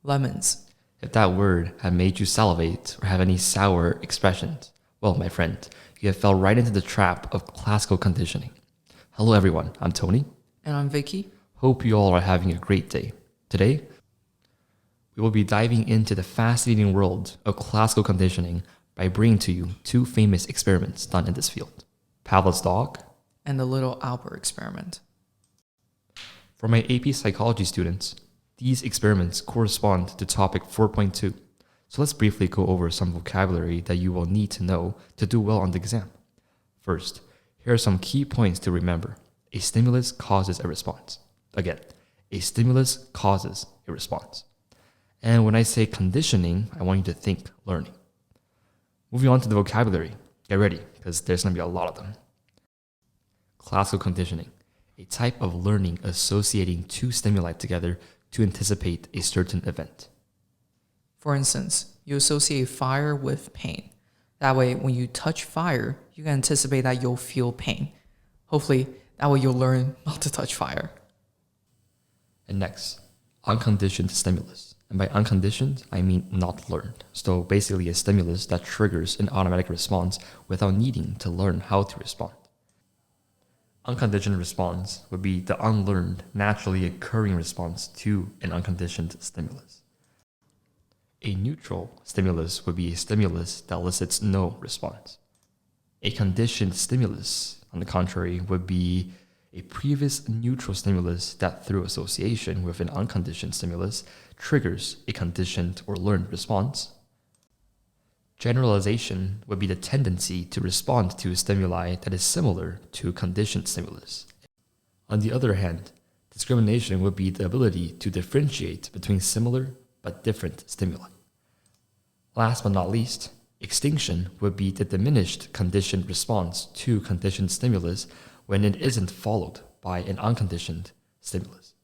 Lemons. If that word had made you salivate or have any sour expressions, well, my friend, you have fell right into the trap of classical conditioning. Hello everyone, I'm Tony. And I'm Vicky. Hope you all are having a great day. Today, we will be diving into the fascinating world of classical conditioning by bringing to you two famous experiments done in this field. Pavlov's dog And the little Albert experiment. For my AP psychology students, these experiments correspond to topic 4.2. So let's briefly go over some vocabulary that you will need to know to do well on the exam. First, here are some key points to remember. A stimulus causes a response. Again, a stimulus causes a response. And when I say conditioning, I want you to think learning. Moving on to the vocabulary. Get ready, because there's going to be a lot of them. Classical conditioning, a type of learning associating two stimuli together to anticipate a certain event. For instance, you associate fire with pain. That way, when you touch fire, you can anticipate that you'll feel pain. Hopefully, that way you'll learn not to touch fire. And next, unconditioned stimulus. And by unconditioned, I mean not learned. So basically a stimulus that triggers an automatic response without needing to learn how to respond. Unconditioned response would be the unlearned, naturally occurring response to an unconditioned stimulus. A neutral stimulus would be a stimulus that elicits no response. A conditioned stimulus, on the contrary, would be a previous neutral stimulus that, through association with an unconditioned stimulus, triggers a conditioned or learned response. Generalization would be the tendency to respond to a stimuli that is similar to a conditioned stimulus. On the other hand, discrimination would be the ability to differentiate between similar but different stimuli. Last but not least, extinction would be the diminished conditioned response to conditioned stimulus when it isn't followed by an unconditioned stimulus.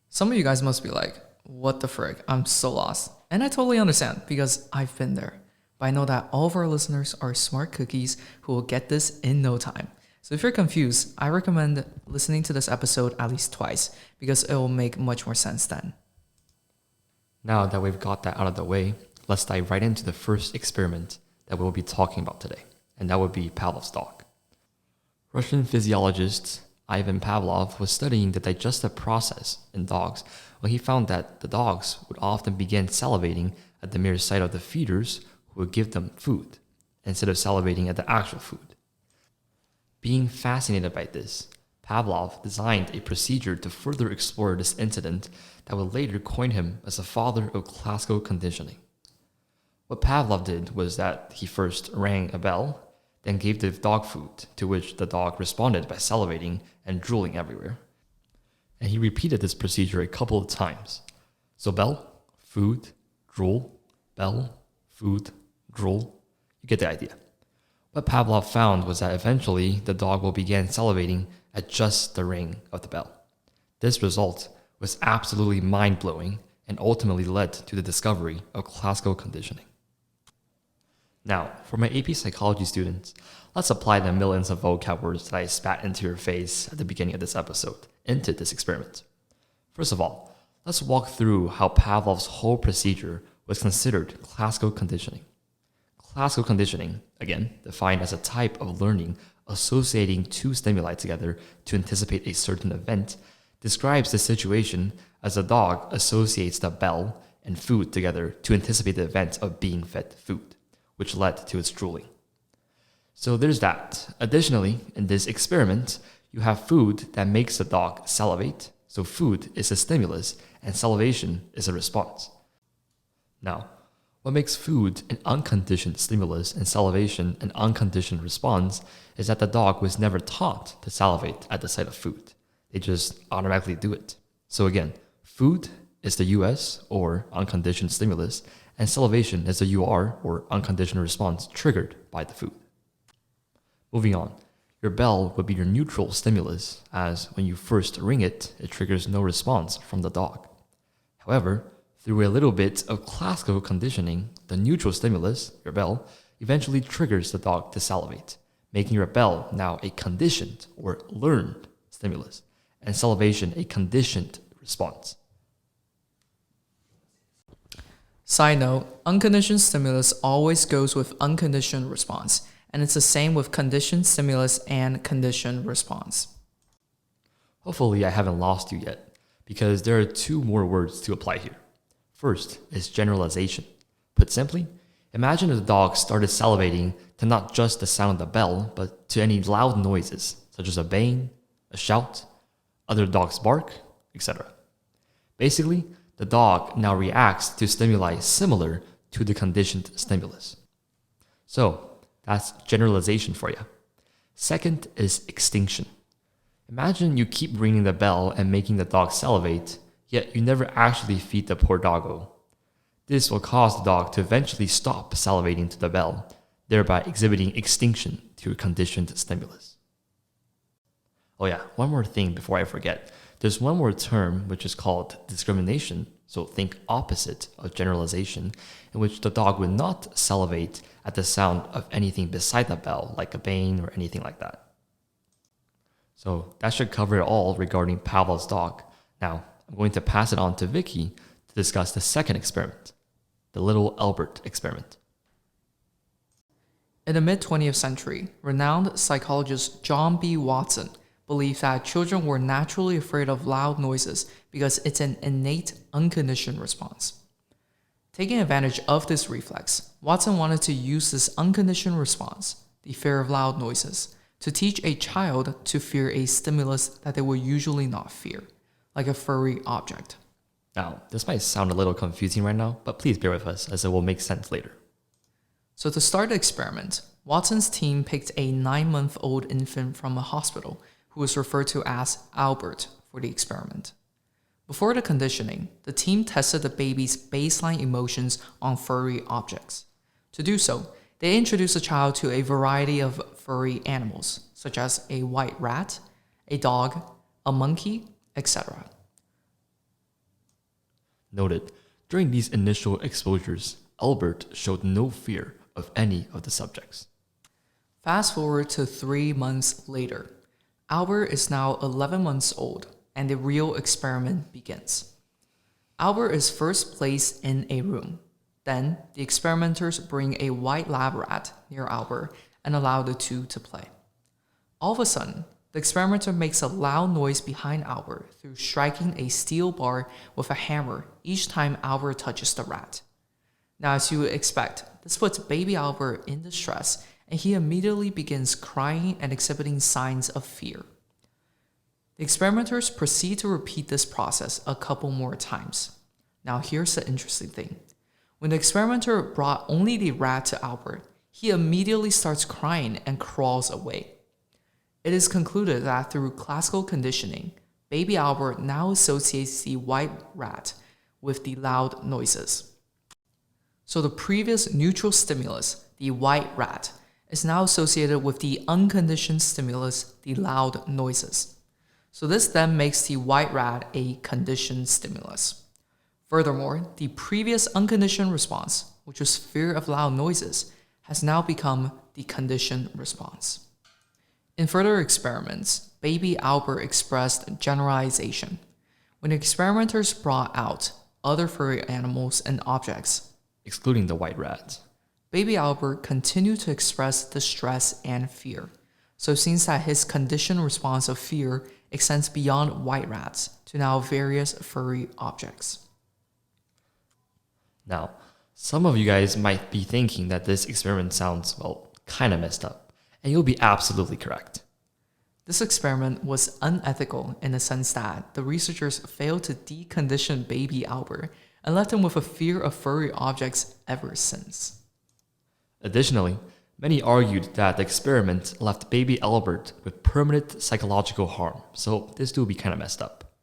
Some of you guys must be like, what the frick? I'm so lost. And I totally understand because I've been there. But I know that all of our listeners are smart cookies who will get this in no time. So if you're confused, I recommend listening to this episode at least twice because it will make much more sense then. Now that we've got that out of the way, let's dive right into the first experiment that we'll be talking about today, and that would be Pavlov's dog. Russian physiologist Ivan Pavlov was studying the digestive process in dogs when he found that the dogs would often begin salivating at the mere sight of the feeders who would give them food, instead of salivating at the actual food. Being fascinated by this, Pavlov designed a procedure to further explore this incident that would later coin him as the father of classical conditioning. What Pavlov did was that he first rang a bell, then gave the dog food, to which the dog responded by salivating and drooling everywhere. And he repeated this procedure a couple of times. So bell, food, drool, bell, food, drool. You get the idea. What Pavlov found was that eventually the dog will begin salivating at just the ring of the bell. This result was absolutely mind-blowing and ultimately led to the discovery of classical conditioning. Now, for my AP psychology students, let's apply the millions of vocab words that I spat into your face at the beginning of this episode into this experiment. First of all, let's walk through how Pavlov's whole procedure was considered classical conditioning. Classical conditioning, again, defined as a type of learning associating two stimuli together to anticipate a certain event, describes the situation as a dog associates the bell and food together to anticipate the event of being fed food, which led to its drooling. So there's that. Additionally, in this experiment, you have food that makes the dog salivate. So food is a stimulus and salivation is a response. Now, what makes food an unconditioned stimulus and salivation an unconditioned response is that the dog was never taught to salivate at the sight of food. They just automatically do it. So again, food is the US or unconditioned stimulus, and salivation is the UR or unconditional response triggered by the food. Moving on, your bell would be your neutral stimulus, as when you first ring it, it triggers no response from the dog. However, through a little bit of classical conditioning, the neutral stimulus, your bell, eventually triggers the dog to salivate, making your bell now a conditioned or learned stimulus, and salivation a conditioned response. Side note, unconditioned stimulus always goes with unconditioned response, and it's the same with conditioned stimulus and conditioned response. Hopefully I haven't lost you yet, because there are two more words to apply here. First is generalization. Put simply, imagine if the dog started salivating to not just the sound of the bell, but to any loud noises, such as a baying, a shout, other dogs bark, etc. Basically, the dog now reacts to stimuli similar to the conditioned stimulus. So, that's generalization for you. Second is extinction. Imagine you keep ringing the bell and making the dog salivate, yet you never actually feed the poor doggo. This will cause the dog to eventually stop salivating to the bell, thereby exhibiting extinction to a conditioned stimulus. Oh yeah, one more thing before I forget. There's one more term which is called discrimination, so think opposite of generalization, in which the dog would not salivate at the sound of anything beside the bell, like a baying or anything like that. So that should cover it all regarding Pavlov's dog. Now, I'm going to pass it on to Vicky to discuss the second experiment, the little Albert experiment. In the mid-20th century, renowned psychologist John B. Watson believed that children were naturally afraid of loud noises because it's an innate, unconditioned response. Taking advantage of this reflex, Watson wanted to use this unconditioned response, the fear of loud noises, to teach a child to fear a stimulus that they would usually not fear, like a furry object. Now, this might sound a little confusing right now, but please bear with us as it will make sense later. So to start the experiment, Watson's team picked a 9-month-old infant from a hospital who was referred to as Albert for the experiment. Before the conditioning, the team tested the baby's baseline emotions on furry objects. To do so, they introduced the child to a variety of furry animals, such as a white rat, a dog, a monkey, etc. Noted, during these initial exposures, Albert showed no fear of any of the subjects. Fast forward to 3 months later. Albert is now 11 months old, and the real experiment begins. Albert is first placed in a room. Then, the experimenters bring a white lab rat near Albert and allow the two to play. All of a sudden, the experimenter makes a loud noise behind Albert through striking a steel bar with a hammer each time Albert touches the rat. Now, as you would expect, this puts baby Albert in distress, and he immediately begins crying and exhibiting signs of fear. The experimenters proceed to repeat this process a couple more times. Now, here's the interesting thing. When the experimenter brought only the rat to Albert, he immediately starts crying and crawls away. It is concluded that through classical conditioning, baby Albert now associates the white rat with the loud noises. So the previous neutral stimulus, the white rat, is now associated with the unconditioned stimulus, the loud noises. So this then makes the white rat a conditioned stimulus. Furthermore, the previous unconditioned response, which was fear of loud noises, has now become the conditioned response. In further experiments, baby Albert expressed generalization. When the experimenters brought out other furry animals and objects, excluding the white rat, baby Albert continued to express distress and fear. So it seems that his conditioned response of fear extends beyond white rats to now various furry objects. Now, some of you guys might be thinking that this experiment sounds, well, kind of messed up, and you'll be absolutely correct. This experiment was unethical in the sense that the researchers failed to decondition baby Albert and left him with a fear of furry objects ever since. Additionally, many argued that the experiment left baby Albert with permanent psychological harm, so this will be kind of messed up.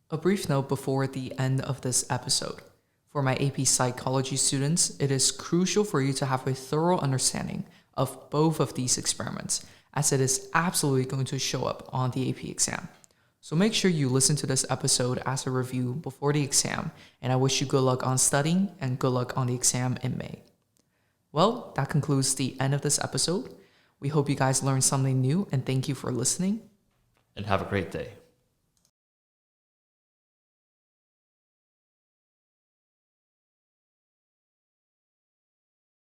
A brief note before the end of this episode. For my AP Psychology students, it is crucial for you to have a thorough understanding of both of these experiments, as it is absolutely going to show up on the AP exam. So make sure you listen to this episode as a review before the exam, and I wish you good luck on studying and good luck on the exam in May. Well, that concludes the end of this episode. We hope you guys learned something new, and thank you for listening. And have a great day.